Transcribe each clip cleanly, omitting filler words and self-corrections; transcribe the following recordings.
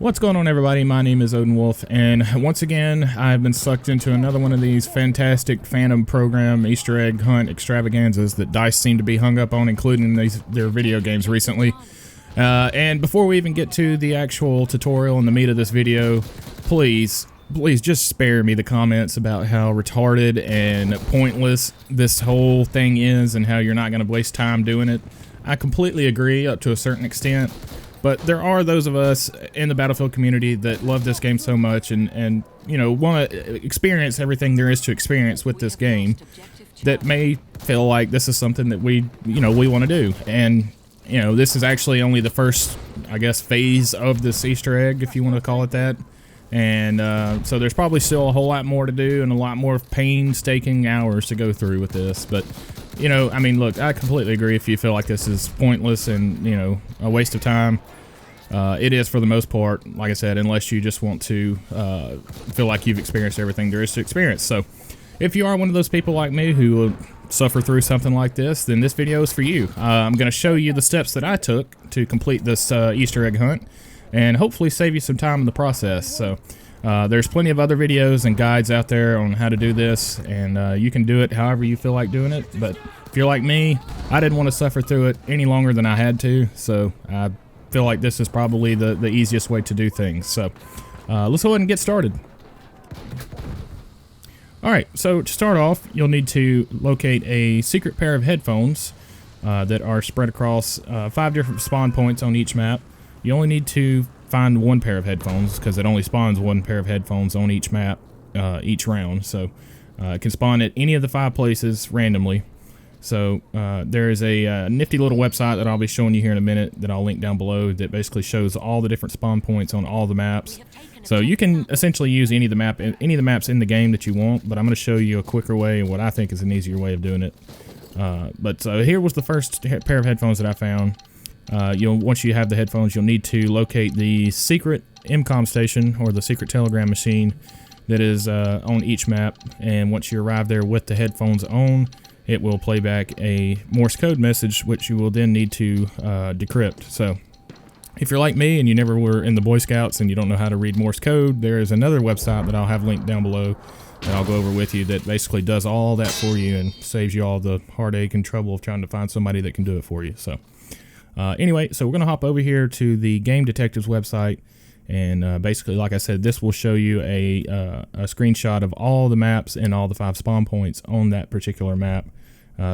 What's going on, everybody? My name is Odin Wolf, and once again I've been sucked into another one of these fantastic Phantom program Easter egg hunt extravaganzas that DICE seem to be hung up on, including their video games recently. And before we even get to the actual tutorial and the meat of this video, please just spare me the comments about how retarded and pointless this whole thing is and how you're not going to waste time doing it. I completely agree up to a certain extent. But there are those of us in the Battlefield community that love this game so much and you know, want to experience everything there is to experience with this game that may feel like this is something that we want to do. And, you know, this is actually only the first, I guess, phase of this Easter egg, if you want to call it that. And so there's probably still a whole lot more to do and a lot more painstaking hours to go through with this. But, you know, I mean, look, I completely agree if you feel like this is pointless and, you know, a waste of time. It is for the most part, like I said, unless you just want to feel like you've experienced everything there is to experience. So if you are one of those people like me who will suffer through something like this, then this video is for you. I'm going to show you the steps that I took to complete this Easter egg hunt and hopefully save you some time in the process. So there's plenty of other videos and guides out there on how to do this, and you can do it however you feel like doing it. But if you're like me, I didn't want to suffer through it any longer than I had to, so I feel like this is probably the easiest way to do things. So let's go ahead and get started. Alright, so to start off, you'll need to locate a secret pair of headphones that are spread across 5 different spawn points on each map. You only need to find one pair of headphones because it only spawns one pair of headphones on each map each round. So it can spawn at any of the 5 places randomly. So there is a nifty little website that I'll be showing you here in a minute that I'll link down below that basically shows all the different spawn points on all the maps. So you can essentially use any of the maps in the game that you want, but I'm going to show you a quicker way and what I think is an easier way of doing it. But here was the first pair of headphones that I found. Once you have the headphones, you'll need to locate the secret MCOM station or the secret telegram machine that is on each map. And once you arrive there with the headphones on, it will play back a Morse code message, which you will then need to decrypt. So if you're like me and you never were in the Boy Scouts and you don't know how to read Morse code, there is another website that I'll have linked down below that I'll go over with you that basically does all that for you and saves you all the heartache and trouble of trying to find somebody that can do it for you. So anyway, so we're going to hop over here to the Game Detectives website, and basically, like I said, this will show you a screenshot of all the maps and all the 5 spawn points on that particular map,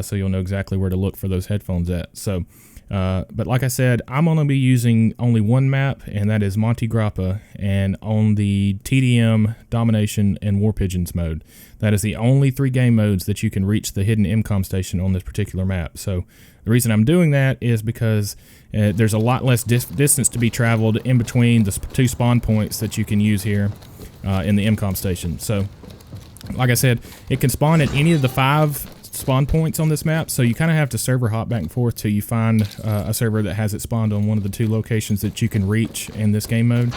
so you'll know exactly where to look for those headphones at. So, but like I said, I'm going to be using only one map, and that is Monte Grappa, and on the TDM, Domination, and War Pigeons mode. That is the only 3 game modes that you can reach the hidden MCOM station on this particular map. So the reason I'm doing that is because there's a lot less distance to be traveled in between the 2 spawn points that you can use here in the MCOM station. So, like I said, it can spawn at any of the 5 spawn points on this map, so you kind of have to server hop back and forth till you find a server that has it spawned on one of the 2 locations that you can reach in this game mode.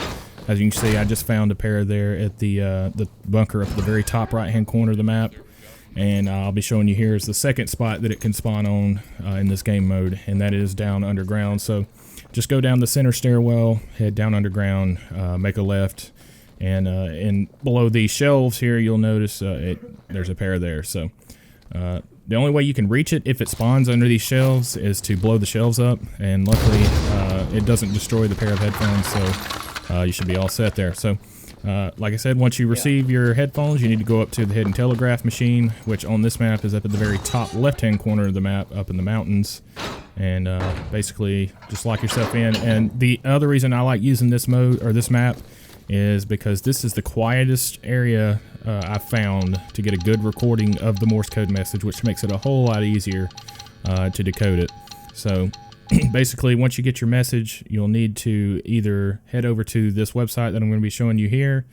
As you can see, I just found a pair there at the bunker up at the very top right-hand corner of the map. And I'll be showing you here is the second spot that it can spawn on in this game mode, and that is down underground. So just go down the center stairwell, head down underground, make a left, and below these shelves here, you'll notice there's a pair there. So the only way you can reach it if it spawns under these shelves is to blow the shelves up, and luckily it doesn't destroy the pair of headphones, so you should be all set there. So like I said, once you receive your headphones, you need to go up to the hidden telegraph machine, which on this map is up at the very top left-hand corner of the map, up in the mountains, and basically just lock yourself in. And the other reason I like using this mode or this map is because this is the quietest area I've found to get a good recording of the Morse code message, which makes it a whole lot easier to decode it. So basically, once you get your message, you'll need to either head over to this website that I'm going to be showing you here,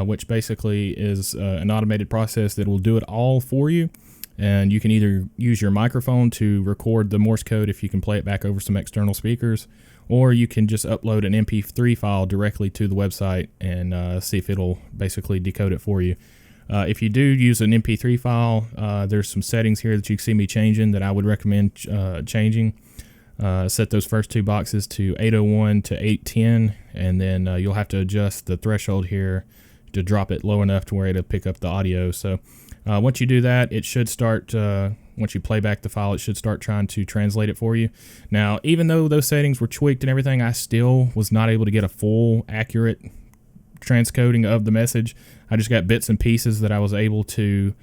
which basically is an automated process that will do it all for you. And you can either use your microphone to record the Morse code if you can play it back over some external speakers, or you can just upload an MP3 file directly to the website and see if it'll basically decode it for you. If you do use an MP3 file, there's some settings here that you can see me changing that I would recommend changing. Set those first two boxes to 801 to 810, and then you'll have to adjust the threshold here to drop it low enough to where it'll pick up the audio. So once you do that, it should start, once you play back the file, it should start trying to translate it for you. Now, even though those settings were tweaked and everything, I still was not able to get a full, accurate transcoding of the message. I just got bits and pieces that I was able to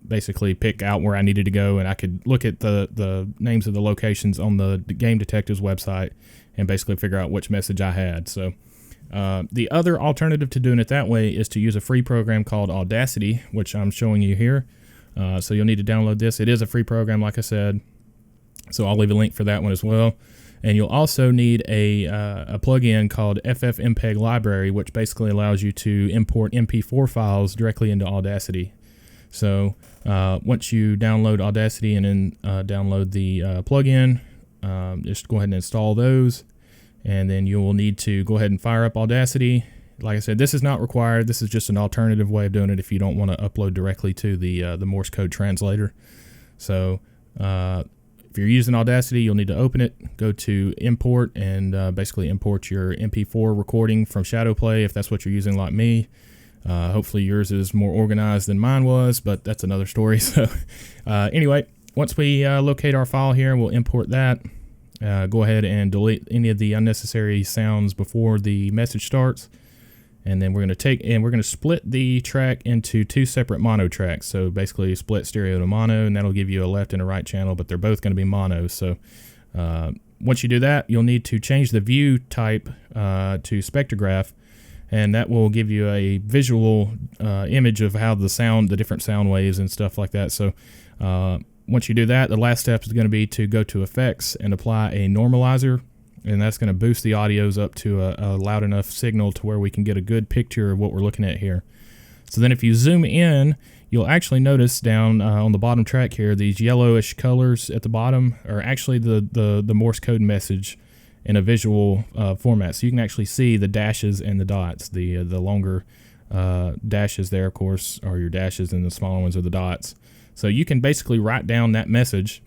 basically pick out where I needed to go, and I could look at the names of the locations on the Game Detective's website and basically figure out which message I had. So the other alternative to doing it that way is to use a free program called Audacity, which I'm showing you here. So you'll need to download this. It is a free program, like I said, so I'll leave a link for that one as well. And you'll also need a plugin called ffmpeg library, which basically allows you to import MP4 files directly into Audacity. So once you download Audacity and then download the plugin, just go ahead and install those. And then you will need to go ahead and fire up Audacity. Like I said, this is not required. This is just an alternative way of doing it if you don't want to upload directly to the Morse code translator. So if you're using Audacity, you'll need to open it, go to import, and basically import your MP4 recording from Shadowplay if that's what you're using like me. Hopefully yours is more organized than mine was, but that's another story. So anyway, once we locate our file here, we'll import that. Go ahead and delete any of the unnecessary sounds before the message starts. And then we're going to split the track into two separate mono tracks. So basically split stereo to mono, and that'll give you a left and a right channel, but they're both going to be mono. So once you do that, you'll need to change the view type to spectrograph, and that will give you a visual image of how the different sound waves and stuff like that. So once you do that, the last step is going to be to go to effects and apply a normalizer. And that's going to boost the audios up to a loud enough signal to where we can get a good picture of what we're looking at here. So then if you zoom in, you'll actually notice down on the bottom track here, these yellowish colors at the bottom are actually the Morse code message in a visual format. So you can actually see the dashes and the dots. The longer dashes there, of course, are your dashes, and the smaller ones are the dots. So you can basically write down that message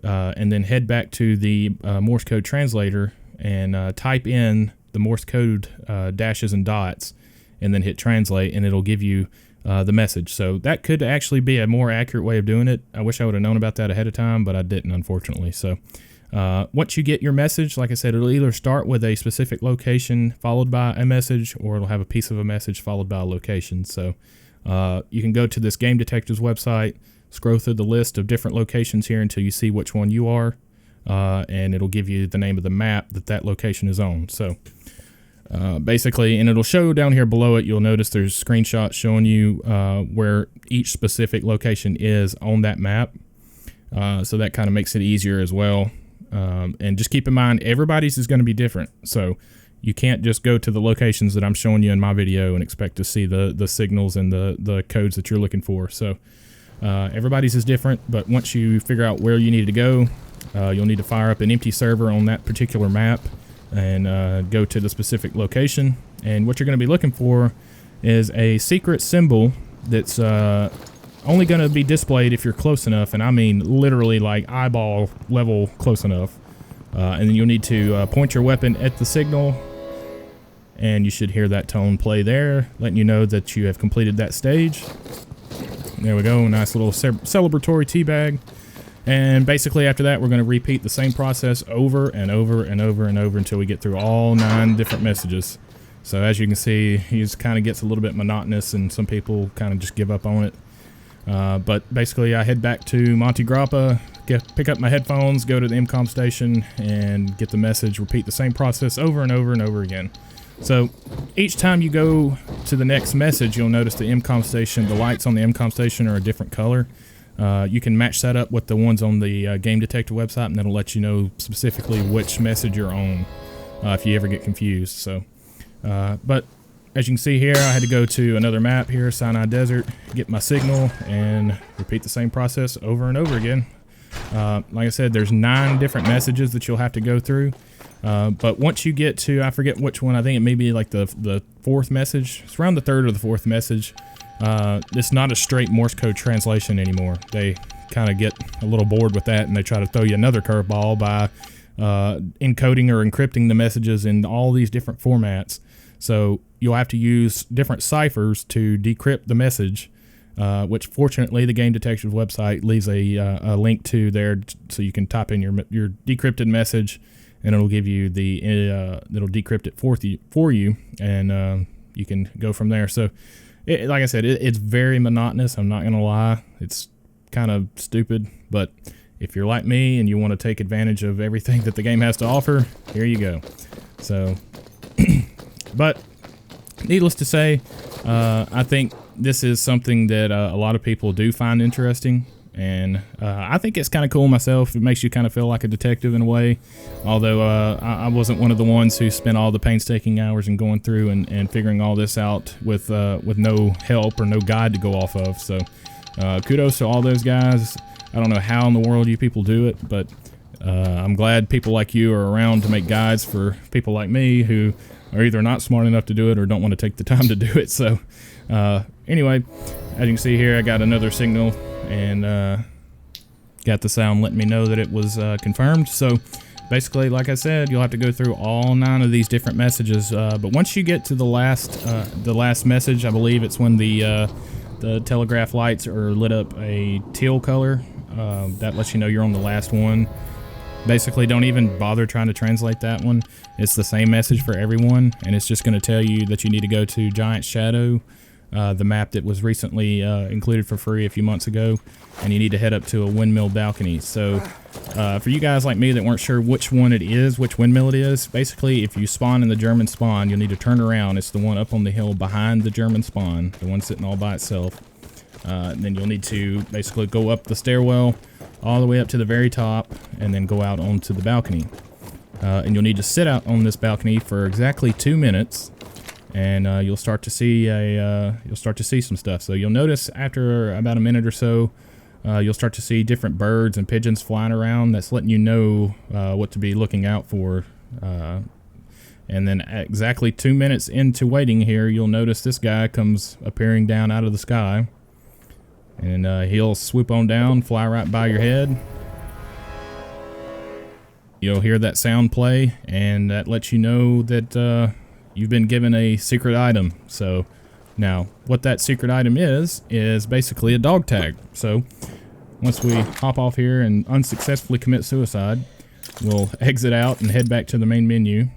and then head back to the Morse code translator and type in the Morse code dashes and dots, and then hit translate, and it'll give you the message. So that could actually be a more accurate way of doing it. I wish I would have known about that ahead of time, but I didn't, unfortunately. So once you get your message, like I said, it'll either start with a specific location followed by a message, or it'll have a piece of a message followed by a location. So you can go to this Game Detective's website, scroll through the list of different locations here until you see which one you are, and it'll give you the name of the map that location is on. So basically, and it'll show down here below it, you'll notice there's screenshots showing you where each specific location is on that map. So that kind of makes it easier as well. And just keep in mind, everybody's is going to be different. So you can't just go to the locations that I'm showing you in my video and expect to see the signals and the codes that you're looking for. So everybody's is different, but once you figure out where you need to go, you'll need to fire up an empty server on that particular map and go to the specific location. And what you're going to be looking for is a secret symbol that's only going to be displayed if you're close enough, and I mean literally like eyeball level close enough. And then you'll need to point your weapon at the signal, and you should hear that tone play there, letting you know that you have completed that stage. There we go, nice little celebratory tea bag. And basically after that, we're going to repeat the same process over and over and over and over until we get through all 9 different messages. So as you can see, he just kind of gets a little bit monotonous, and some people kind of just give up on it. But basically I head back to Monte Grappa, pick up my headphones, go to the MCOM station, and get the message, repeat the same process over and over and over again. So each time you go to the next message, you'll notice the MCOM station, the lights on the MCOM station are a different color. You can match that up with the ones on the Game Detective website, and that'll let you know specifically which message you're on if you ever get confused. So, but as you can see here, I had to go to another map here, Sinai Desert, get my signal, and repeat the same process over and over again. Like I said, there's 9 different messages that you'll have to go through. But once you get to, I forget which one, I think it may be like the 4th message. It's around the 3rd or the 4th message. It's not a straight Morse code translation anymore. They kind of get a little bored with that and they try to throw you another curveball by encoding or encrypting the messages in all these different formats. So you'll have to use different ciphers to decrypt the message, which fortunately the Game Detective's website leaves a link to there, so you can type in your decrypted message, and it'll give you it'll decrypt it for you, and you can go from there. So, like I said, it's very monotonous. I'm not gonna lie, it's kind of stupid, but if you're like me and you want to take advantage of everything that the game has to offer, here you go. So, but needless to say, I think this is something that a lot of people do find interesting, and I think it's kind of cool myself. It makes you kind of feel like a detective in a way, although I wasn't one of the ones who spent all the painstaking hours in going through and figuring all this out with no help or no guide to go off of. So kudos to all those guys. I don't know how in the world you people do it, but I'm glad people like you are around to make guides for people like me who are either not smart enough to do it or don't want to take the time to do it. So anyway, as you can see here, I got another signal and got the sound letting me know that it was confirmed. So basically, like I said, you'll have to go through all 9 of these different messages, but once you get to the last message, I believe it's when the telegraph lights are lit up a teal color. That lets you know you're on the last one. Basically, don't even bother trying to translate that one. It's the same message for everyone, and it's just going to tell you that you need to go to Giant Shadow, the map that was recently included for free a few months ago, and you need to head up to a windmill balcony. So for you guys like me that weren't sure which one it is, which windmill it is, basically if you spawn in the German spawn, you'll need to turn around. It's the one up on the hill behind the German spawn, the one sitting all by itself. Then you'll need to basically go up the stairwell all the way up to the very top and then go out onto the balcony. And you'll need to sit out on this balcony for exactly 2 minutes, and you'll start to see some stuff. So you'll notice after about a minute or so, you'll start to see different birds and pigeons flying around. That's letting you know what to be looking out for. And then exactly 2 minutes into waiting here, you'll notice this guy comes appearing down out of the sky. And he'll swoop on down, fly right by your head. You'll hear that sound play, and that lets you know that you've been given a secret item. So now, what that secret item is basically a dog tag. So once we hop off here and unsuccessfully commit suicide, we'll exit out and head back to the main menu.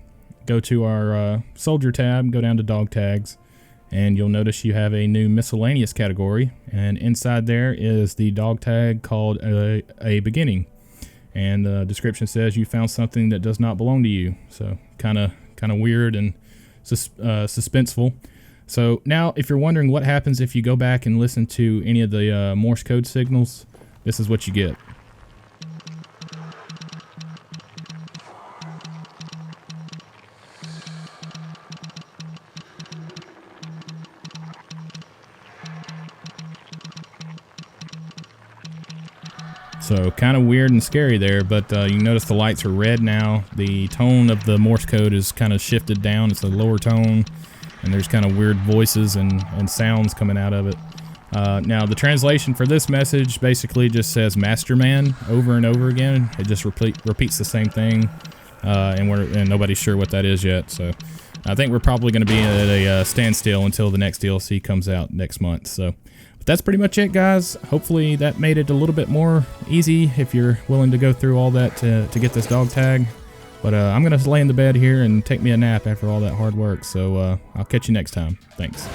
Go to our soldier tab, go down to dog tags, and you'll notice you have a new miscellaneous category, and inside there is the dog tag called a beginning, and the description says you found something that does not belong to you. So kind of weird and suspenseful. So now, if you're wondering what happens if you go back and listen to any of the Morse code signals, this is what you get. So kind of weird and scary there, but you notice the lights are red now. The tone of the Morse code is kind of shifted down. It's a lower tone, and there's kind of weird voices and sounds coming out of it. Now the translation for this message basically just says Masterman over and over again. It just repeats the same thing, and nobody's sure what that is yet. So I think we're probably going to be at a standstill until the next DLC comes out next month. So. But that's pretty much it, guys. Hopefully that made it a little bit more easy if you're willing to go through all that to get this dog tag. But I'm going to lay in the bed here and take me a nap after all that hard work. So I'll catch you next time. Thanks.